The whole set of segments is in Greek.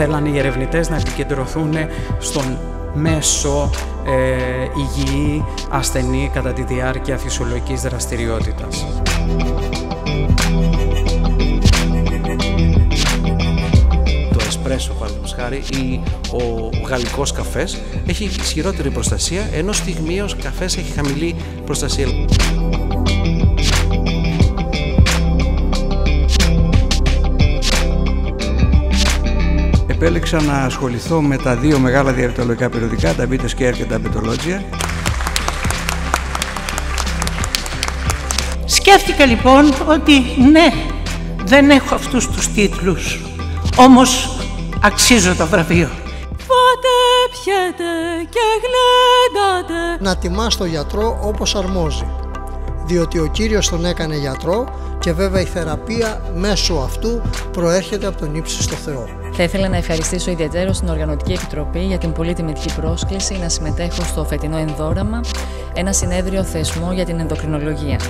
θέλανε οι ερευνητές να επικεντρωθούν στον μέσο υγιή ασθενή κατά τη διάρκεια φυσιολογικής δραστηριότητας. Το εσπρέσο, παραδείγματος χάρη, ή ο γαλλικός καφές έχει ισχυρότερη προστασία, ενώ στιγμίως καφές έχει χαμηλή προστασία. Επέλεξα να ασχοληθώ με τα δύο μεγάλα διαβητολογικά περιοδικά, τα Vitoscare και τα Betologia. Σκέφτηκα λοιπόν ότι ναι, δεν έχω αυτούς τους τίτλους, όμως αξίζω το βραβείο. Φάτε, πιέτε και γλέντατε. Να τιμάς τον γιατρό όπως αρμόζει, διότι ο Κύριος τον έκανε γιατρό και βέβαια η θεραπεία μέσω αυτού προέρχεται από τον ύψιστο Θεό. Θα ήθελα να ευχαριστήσω ιδιαίτερα την Οργανωτική Επιτροπή για την πολύ τιμητική πρόσκληση να συμμετέχω στο φετινό ενδόραμα, ένα συνέδριο θεσμό για την ενδοκρινολογία.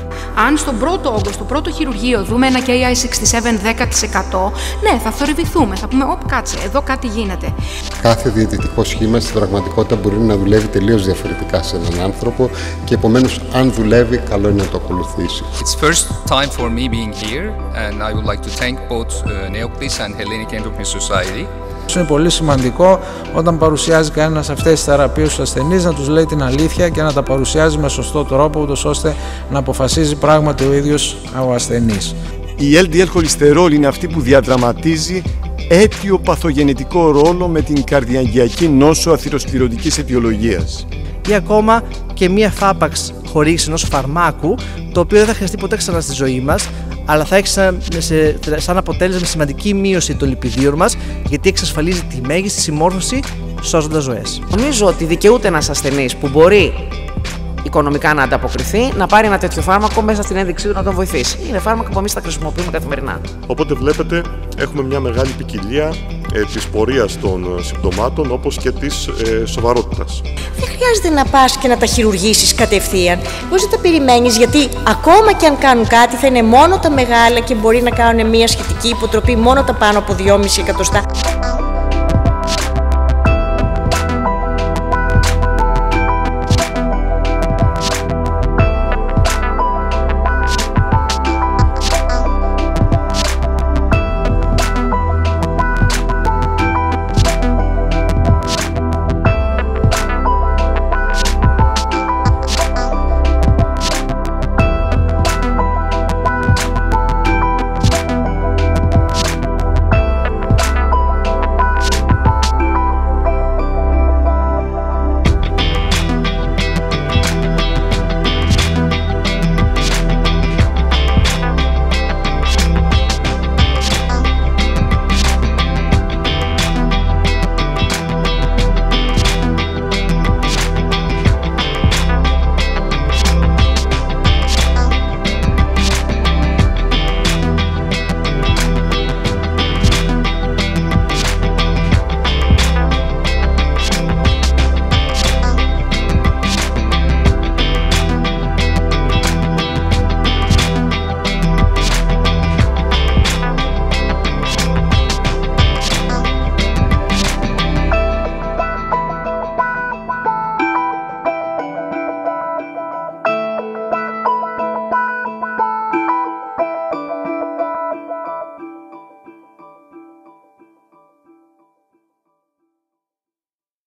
Αν στον πρώτο όγκο, στο πρώτο χειρουργείο δούμε ένα KI67 10%, ναι, θα θορυβηθούμε, θα πούμε κάτσε, εδώ κάτι γίνεται. Κάθε διαιτητικό σχήμα στην πραγματικότητα μπορεί να δουλεύει τελείως διαφορετικά σε έναν άνθρωπο και επομένως αν δουλεύει καλό είναι να το ακολουθήσει. It's first time for me being here and I would like to thank both Neoclis and Hellenic Endocrine Society. Είναι πολύ σημαντικό όταν παρουσιάζει κανένας αυτές τις θεραπείες στους ασθενείς να τους λέει την αλήθεια και να τα παρουσιάζει με σωστό τρόπο, ούτως ώστε να αποφασίζει πράγματι ο ίδιος ο ασθενής. Η LDL χολυστερόλ είναι αυτή που διαδραματίζει αίτιο παθογενετικό ρόλο με την καρδιαγγειακή νόσο αθυροσκληρωτικής αιτιολογίας. Ή ακόμα και μία φάπαξ χωρίς ενός φαρμάκου, το οποίο δεν θα χρειαστεί ποτέ ξανά στη ζωή μας, αλλά θα έχει σαν αποτέλεσμα σημαντική μείωση των λιπιδίων μας, γιατί εξασφαλίζει τη μέγιστη συμμόρφωση σώζοντας ζωές. Νομίζω ότι δικαιούται ένας ασθενής που μπορεί οικονομικά να ανταποκριθεί να πάρει ένα τέτοιο φάρμακο μέσα στην ένδειξή του να τον βοηθήσει. Είναι φάρμακα που εμείς τα χρησιμοποιούμε καθημερινά. Οπότε βλέπετε, έχουμε μια μεγάλη ποικιλία της πορείας των συμπτωμάτων όπως και της σοβαρότητας. Δεν χρειάζεται να πας και να τα χειρουργήσεις κατευθείαν. Μπορείς να τα περιμένεις, γιατί ακόμα και αν κάνουν κάτι θα είναι μόνο τα μεγάλα και μπορεί να κάνουν μια σχετική υποτροπή μόνο τα πάνω από 2,5 εκατοστά.